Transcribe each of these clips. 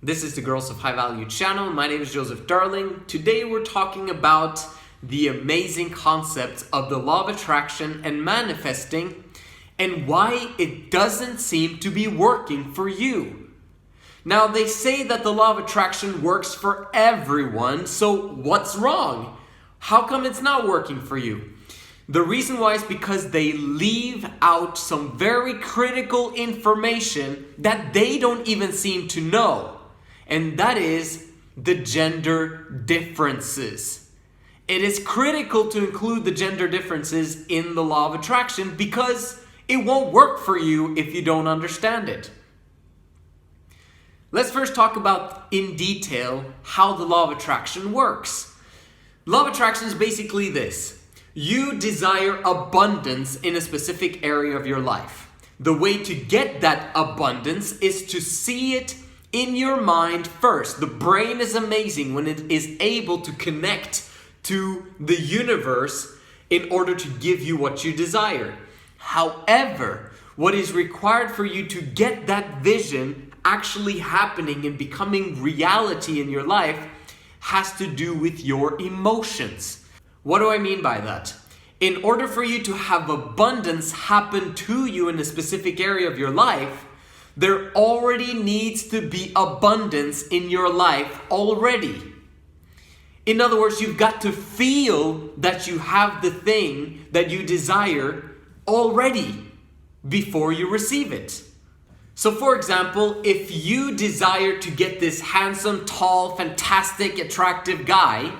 This is the Girls of High Value channel. My name is Joseph Darling. Today we're talking about the amazing concepts of the law of attraction and manifesting and why it doesn't seem to be working for you. Now, they say that the law of attraction works for everyone, so what's wrong? How come it's not working for you? The reason why is because they leave out some very critical information that they don't even seem to know. And that is the gender differences. It is critical to include the gender differences in the law of attraction because it won't work for you if you don't understand it. Let's first talk about in detail how the law of attraction works. Law of attraction is basically this. You desire abundance in a specific area of your life. The way to get that abundance is to see it in your mind first. The brain is amazing when it is able to connect to the universe in order to give you what you desire. However, what is required for you to get that vision actually happening and becoming reality in your life has to do with your emotions. What do I mean by that? In order for you to have abundance happen to you in a specific area of your life, there already needs to be abundance in your life already. In other words, you've got to feel that you have the thing that you desire already before you receive it. So for example, if you desire to get this handsome, tall, fantastic, attractive guy,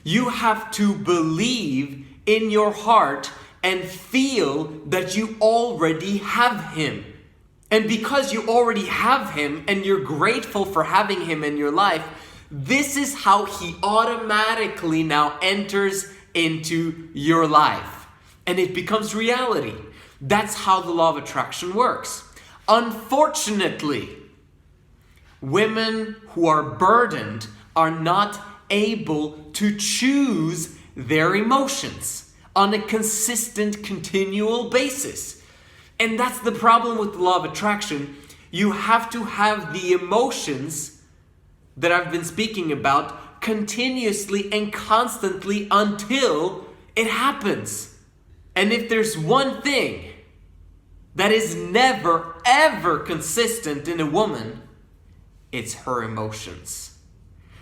you have to believe in your heart and feel that you already have him. And because you already have him and you're grateful for having him in your life, this is how he automatically now enters into your life. And it becomes reality. That's how the law of attraction works. Unfortunately, women who are burdened are not able to choose their emotions on a consistent, continual basis. And that's the problem with the law of attraction. You have to have the emotions that I've been speaking about continuously and constantly until it happens. And if there's one thing that is never, ever consistent in a woman, it's her emotions.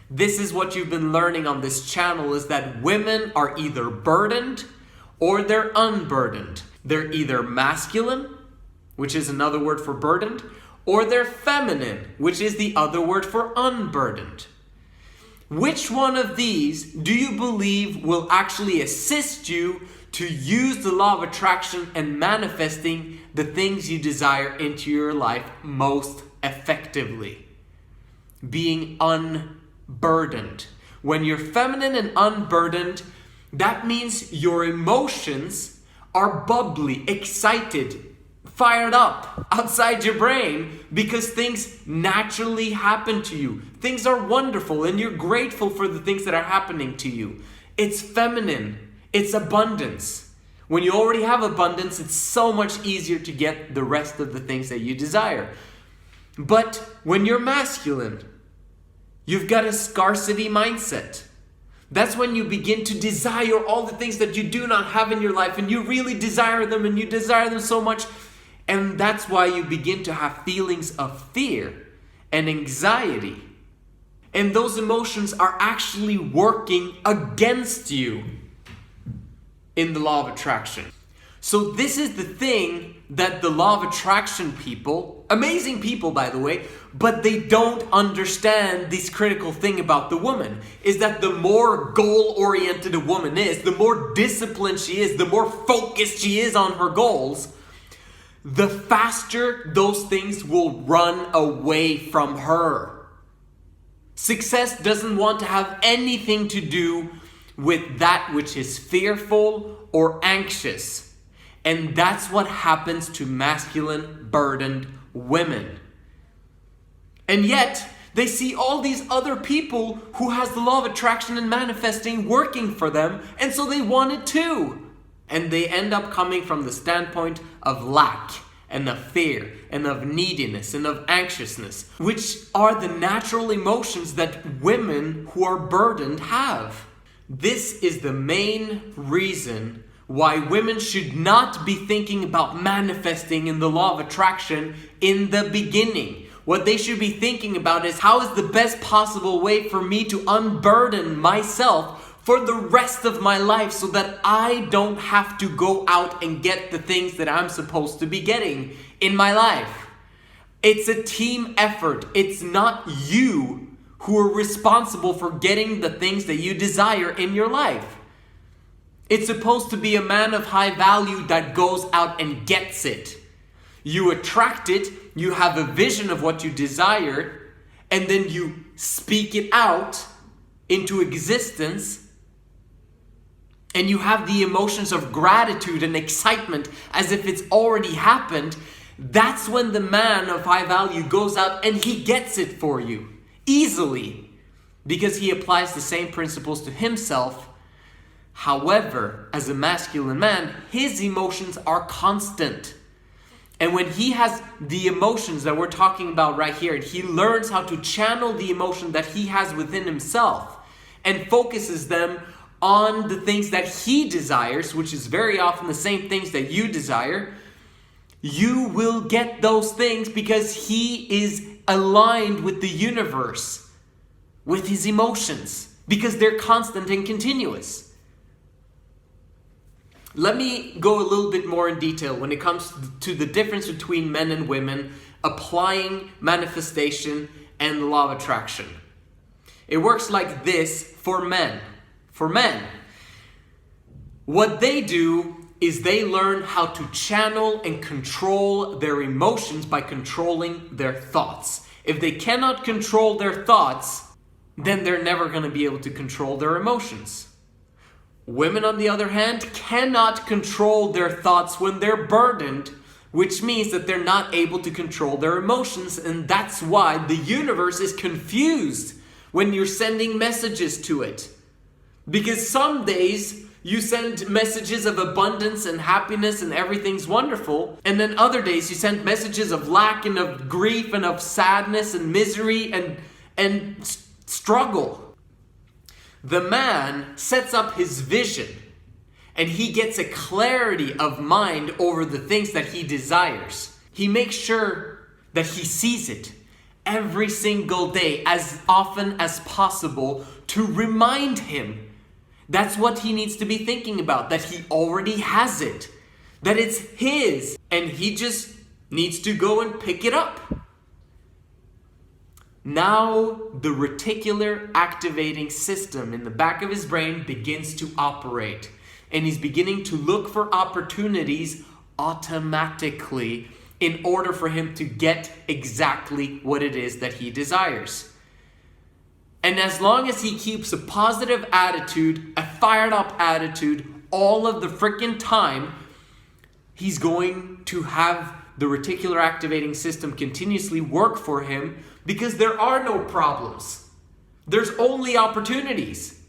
This is what you've been learning on this channel, is that women are either burdened or they're unburdened. They're either masculine, which is another word for burdened, or they're feminine, which is the other word for unburdened. Which one of these do you believe will actually assist you to use the law of attraction and manifesting the things you desire into your life most effectively? Being unburdened. When you're feminine and unburdened, that means your emotions are bubbly, excited, fired up outside your brain because things naturally happen to you. Things are wonderful and you're grateful for the things that are happening to you. It's feminine. It's abundance. When you already have abundance, it's so much easier to get the rest of the things that you desire. But when you're masculine, you've got a scarcity mindset. That's when you begin to desire all the things that you do not have in your life, and you really desire them, and you desire them so much. And that's why you begin to have feelings of fear and anxiety. And those emotions are actually working against you in the law of attraction. So this is the thing that the law of attraction people, amazing people by the way, but they don't understand this critical thing about the woman, is that the more goal-oriented a woman is, the more disciplined she is, the more focused she is on her goals, the faster those things will run away from her. Success doesn't want to have anything to do with that which is fearful or anxious. And that's what happens to masculine, burdened women. And yet, they see all these other people who has the law of attraction and manifesting working for them, and so they want it too. And they end up coming from the standpoint of lack and of fear and of neediness and of anxiousness, which are the natural emotions that women who are burdened have. This is the main reason why women should not be thinking about manifesting in the law of attraction in the beginning. What they should be thinking about is, how is the best possible way for me to unburden myself for the rest of my life so that I don't have to go out and get the things that I'm supposed to be getting in my life. It's a team effort. It's not you who are responsible for getting the things that you desire in your life. It's supposed to be a man of high value that goes out and gets it. You attract it, you have a vision of what you desire, and then you speak it out into existence, and you have the emotions of gratitude and excitement as if it's already happened. That's when the man of high value goes out and he gets it for you easily, because he applies the same principles to himself. However, as a masculine man, his emotions are constant. And when he has the emotions that we're talking about right here, he learns how to channel the emotion that he has within himself and focuses them on the things that he desires, which is very often the same things that you desire. You will get those things because he is aligned with the universe, with his emotions, because they're constant and continuous. Let me go a little bit more in detail when it comes to the difference between men and women applying manifestation and the law of attraction. It works like this for men. For men, what they do is they learn how to channel and control their emotions by controlling their thoughts. If they cannot control their thoughts, then they're never going to be able to control their emotions. Women, on the other hand, cannot control their thoughts when they're burdened, which means that they're not able to control their emotions, and that's why the universe is confused when you're sending messages to it. Because some days you send messages of abundance and happiness and everything's wonderful, and then other days you send messages of lack and of grief and of sadness and misery and struggle. The man sets up his vision and he gets a clarity of mind over the things that he desires. He makes sure that he sees it every single day as often as possible to remind him. That's what he needs to be thinking about, that he already has it, that it's his, and he just needs to go and pick it up. Now the reticular activating system in the back of his brain begins to operate, and he's beginning to look for opportunities automatically in order for him to get exactly what it is that he desires. And as long as he keeps a positive attitude, a fired up attitude all of the freaking time, he's going to have the reticular activating system continuously work for him, because there are no problems. There's only opportunities.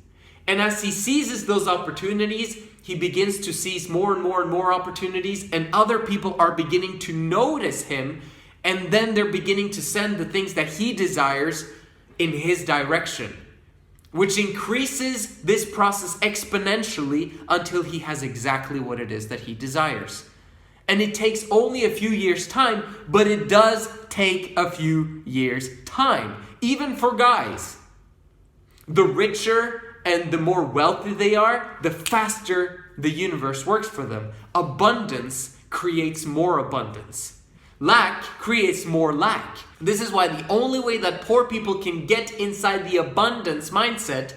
And as he seizes those opportunities, he begins to seize more and more and more opportunities, and other people are beginning to notice him, and then they're beginning to send the things that he desires in his direction, which increases this process exponentially until he has exactly what it is that he desires. And it takes only a few years' time, but it does take a few years' time, even for guys. The richer and the more wealthy they are, the faster the universe works for them. Abundance creates more abundance. Lack creates more lack. This is why the only way that poor people can get inside the abundance mindset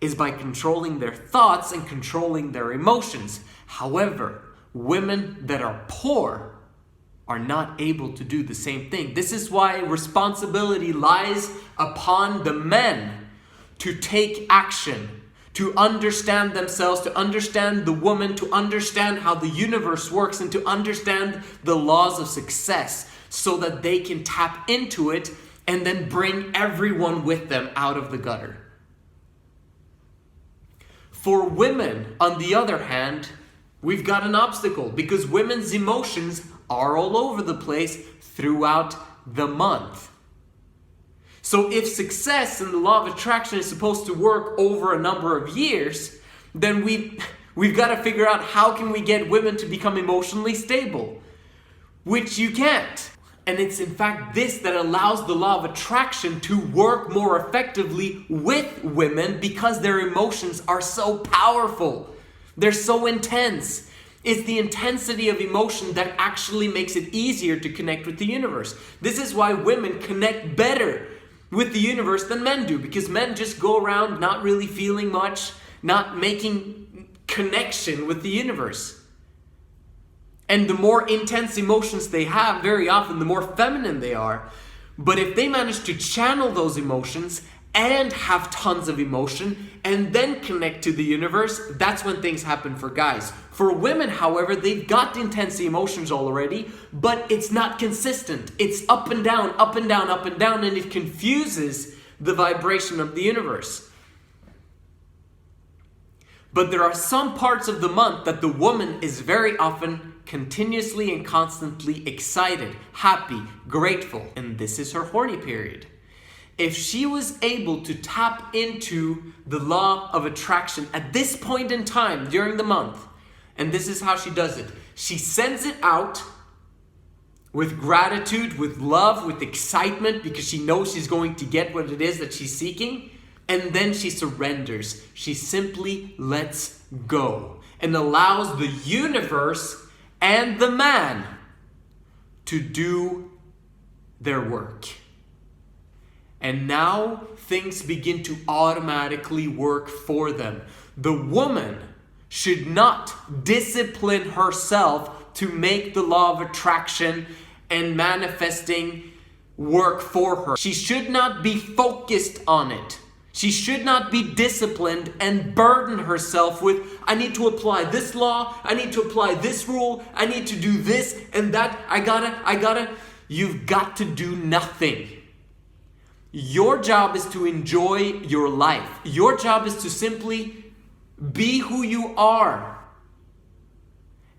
is by controlling their thoughts and controlling their emotions. However, women that are poor are not able to do the same thing. This is why responsibility lies upon the men to take action, to understand themselves, to understand the woman, to understand how the universe works, and to understand the laws of success so that they can tap into it and then bring everyone with them out of the gutter. For women, on the other hand, we've got an obstacle because women's emotions are all over the place throughout the month. So if success and the law of attraction is supposed to work over a number of years, then we've got to figure out how can we get women to become emotionally stable, which you can't. And it's in fact this that allows the law of attraction to work more effectively with women because their emotions are so powerful. They're so intense. It's the intensity of emotion that actually makes it easier to connect with the universe. This is why women connect better with the universe than men do, because men just go around not really feeling much, not making connection with the universe. And the more intense emotions they have, very often the more feminine they are. But if they manage to channel those emotions and have tons of emotion and then connect to the universe, that's when things happen for guys. For women, however, they've got intense emotions already, but it's not consistent. It's up and down, up and down, up and down, and it confuses the vibration of the universe. But there are some parts of the month that the woman is very often continuously and constantly excited, happy, grateful, and this is her horny period. If she was able to tap into the law of attraction at this point in time during the month, and this is how she does it. She sends it out with gratitude, with love, with excitement, because she knows she's going to get what it is that she's seeking, and then she surrenders. She simply lets go and allows the universe and the man to do their work. And now things begin to automatically work for them. The woman should not discipline herself to make the law of attraction and manifesting work for her. She should not be focused on it. She should not be disciplined and burden herself with, I need to apply this law, I need to apply this rule, I need to do this and that, I gotta. You've got to do nothing. Your job is to enjoy your life. Your job is to simply be who you are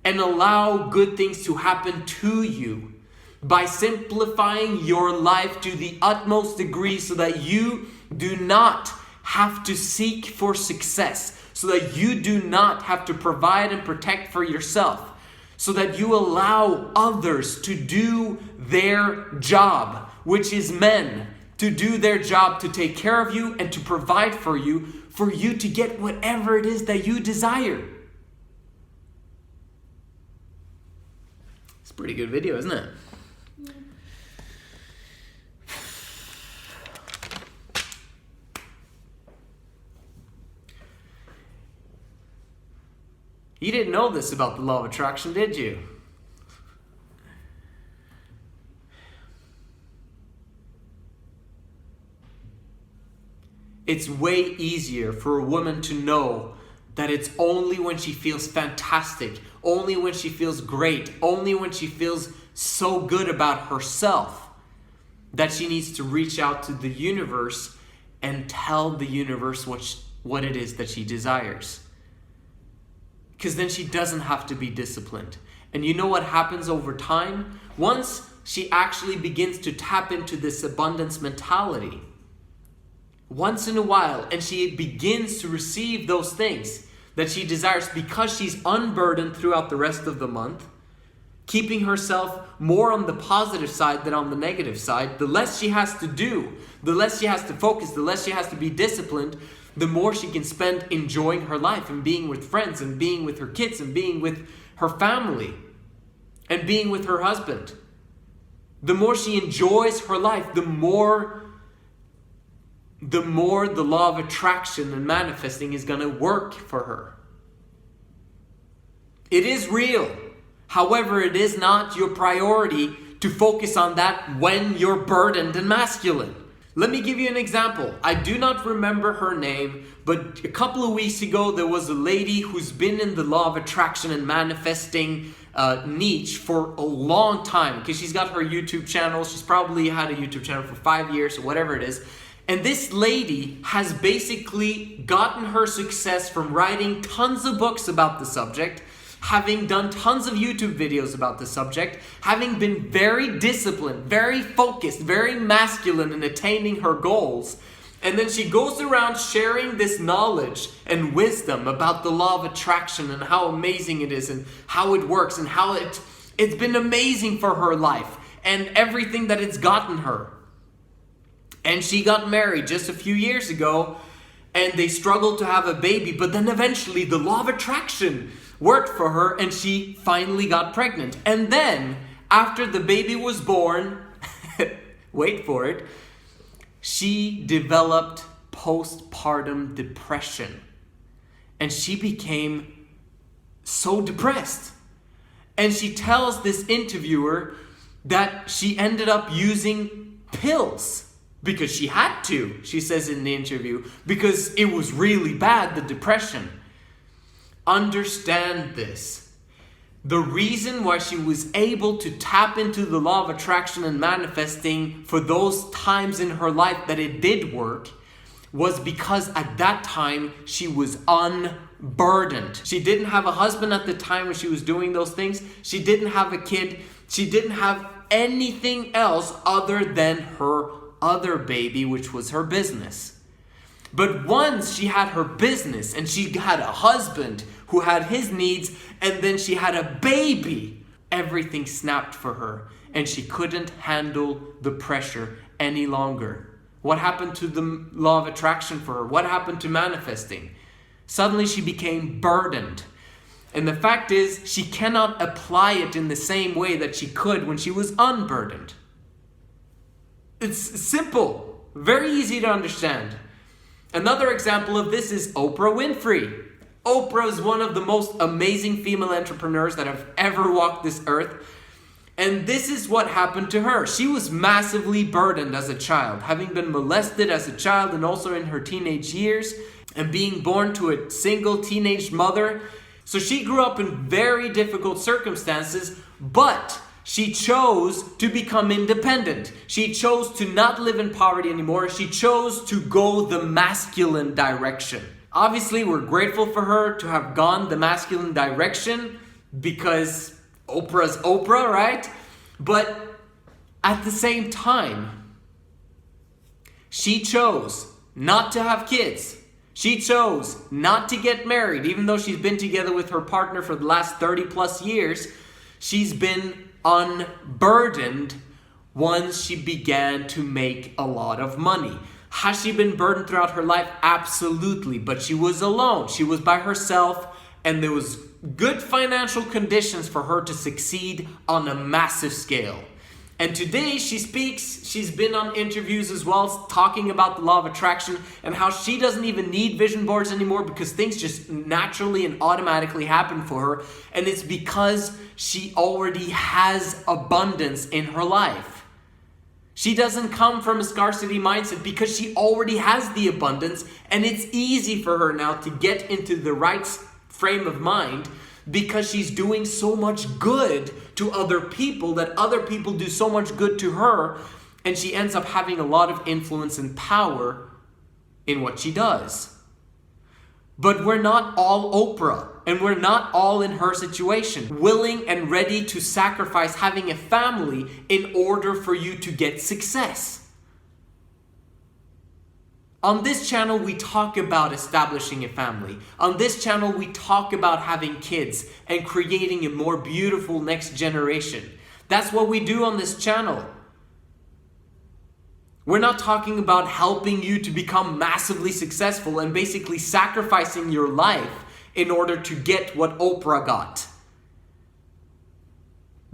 and allow good things to happen to you by simplifying your life to the utmost degree so that you do not have to seek for success, so that you do not have to provide and protect for yourself, so that you allow others to do their job, which is men, to do their job to take care of you and to provide for you to get whatever it is that you desire. It's a pretty good video, isn't it? You didn't know this about the law of attraction, did you? It's way easier for a woman to know that it's only when she feels fantastic, only when she feels great, only when she feels so good about herself that she needs to reach out to the universe and tell the universe what it is that she desires. Because then she doesn't have to be disciplined. And you know what happens over time? Once she actually begins to tap into this abundance mentality, once in a while, and she begins to receive those things that she desires because she's unburdened throughout the rest of the month, keeping herself more on the positive side than on the negative side, the less she has to do, the less she has to focus, the less she has to be disciplined, the more she can spend enjoying her life and being with friends and being with her kids and being with her family and being with her husband. The more she enjoys her life, the more the law of attraction and manifesting is going to work for her. It is real. However, it is not your priority to focus on that when you're burdened and masculine. Let me give you an example. I do not remember her name, but a couple of weeks ago there was a lady who's been in the law of attraction and manifesting niche for a long time, because she's got her YouTube channel. She's probably had a YouTube channel for 5 years or whatever it is. And this lady has basically gotten her success from writing tons of books about the subject, having done tons of YouTube videos about the subject, having been very disciplined, very focused, very masculine in attaining her goals. And then she goes around sharing this knowledge and wisdom about the law of attraction and how amazing it is and how it works and how it's been amazing for her life and everything that it's gotten her. And she got married just a few years ago, and they struggled to have a baby, but then eventually the law of attraction worked for her and she finally got pregnant. And then after the baby was born, wait for it, she developed postpartum depression. And she became so depressed. And she tells this interviewer that she ended up using pills. Because she had to, she says in the interview, because it was really bad, the depression. Understand this. The reason why she was able to tap into the law of attraction and manifesting for those times in her life that it did work was because at that time she was unburdened. She didn't have a husband at the time when she was doing those things. She didn't have a kid. She didn't have anything else other than her other baby, which was her business. But once she had her business and she had a husband who had his needs, and then she had a baby, everything snapped for her and she couldn't handle the pressure any longer. What happened to the law of attraction for her? What happened to manifesting? Suddenly she became burdened. And the fact is, she cannot apply it in the same way that she could when she was unburdened. It's simple, very easy to understand. Another example of this is Oprah Winfrey. Oprah is one of the most amazing female entrepreneurs that have ever walked this earth. And this is what happened to her. She was massively burdened as a child, having been molested as a child and also in her teenage years, and being born to a single teenage mother. So she grew up in very difficult circumstances, but she chose to become independent. She chose to not live in poverty anymore. She chose to go the masculine direction. Obviously, we're grateful for her to have gone the masculine direction because Oprah's Oprah, right? But at the same time, she chose not to have kids. She chose not to get married, even though she's been together with her partner for the last 30 plus years. She's been unburdened once she began to make a lot of money. Has she been burdened throughout her life? Absolutely, but she was alone. She was by herself, and there was good financial conditions for her to succeed on a massive scale. And today she speaks, she's been on interviews as well, talking about the law of attraction and how she doesn't even need vision boards anymore because things just naturally and automatically happen for her. And it's because she already has abundance in her life. She doesn't come from a scarcity mindset because she already has the abundance, and it's easy for her now to get into the right frame of mind because she's doing so much good to other people that other people do so much good to her, and she ends up having a lot of influence and power in what she does. But we're not all Oprah, and we're not all in her situation, willing and ready to sacrifice having a family in order for you to get success. On this channel, we talk about establishing a family. On this channel, we talk about having kids and creating a more beautiful next generation. That's what we do on this channel. We're not talking about helping you to become massively successful and basically sacrificing your life in order to get what Oprah got.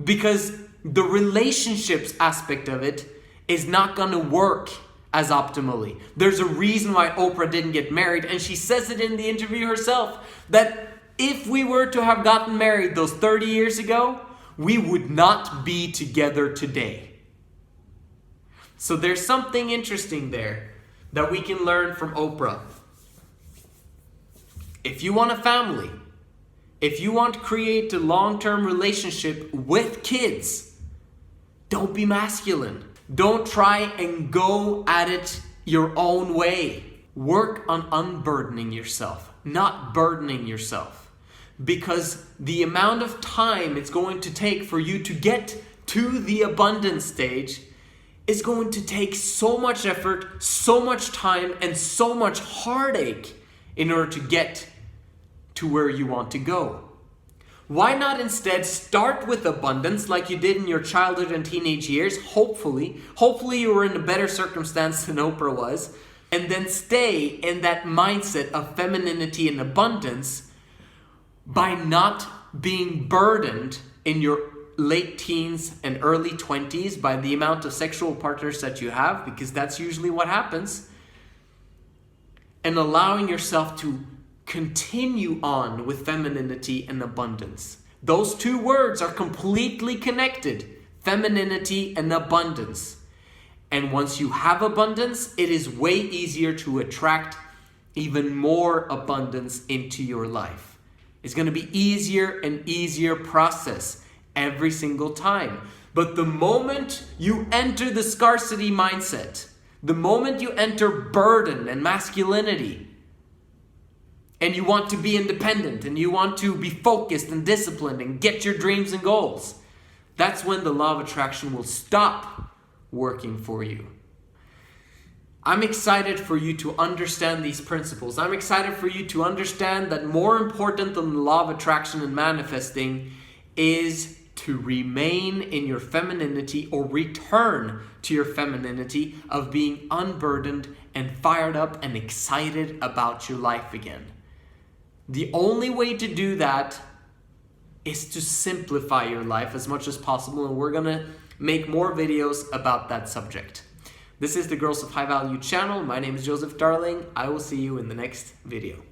Because the relationships aspect of it is not going to work as optimally. There's a reason why Oprah didn't get married, and she says it in the interview herself, that if we were to have gotten married those 30 years ago, we would not be together today. So there's something interesting there that we can learn from Oprah. If you want a family, if you want to create a long-term relationship with kids, don't be masculine. Don't try and go at it your own way. Work on unburdening yourself, not burdening yourself. because the amount of time it's going to take for you to get to the abundance stage is going to take so much effort, so much time, and so much heartache in order to get to where you want to go. Why not instead start with abundance like you did in your childhood and teenage years? Hopefully you were in a better circumstance than Oprah was, and then stay in that mindset of femininity and abundance by not being burdened in your late teens and early 20s by the amount of sexual partners that you have, because that's usually what happens, and allowing yourself to continue on with femininity and abundance. Those two words are completely connected, femininity and abundance. And once you have abundance, it is way easier to attract even more abundance into your life. It's going to be easier and easier process every single time. But the moment you enter the scarcity mindset, the moment you enter burden and masculinity, and you want to be independent, and you want to be focused and disciplined and get your dreams and goals, that's when the law of attraction will stop working for you. I'm excited for you to understand these principles. I'm excited for you to understand that more important than the law of attraction and manifesting is to remain in your femininity, or return to your femininity of being unburdened and fired up and excited about your life again. The only way to do that is to simplify your life as much as possible, and we're gonna make more videos about that subject. This is the Girls of High Value channel. My name is Joseph Darling. I will see you in the next video.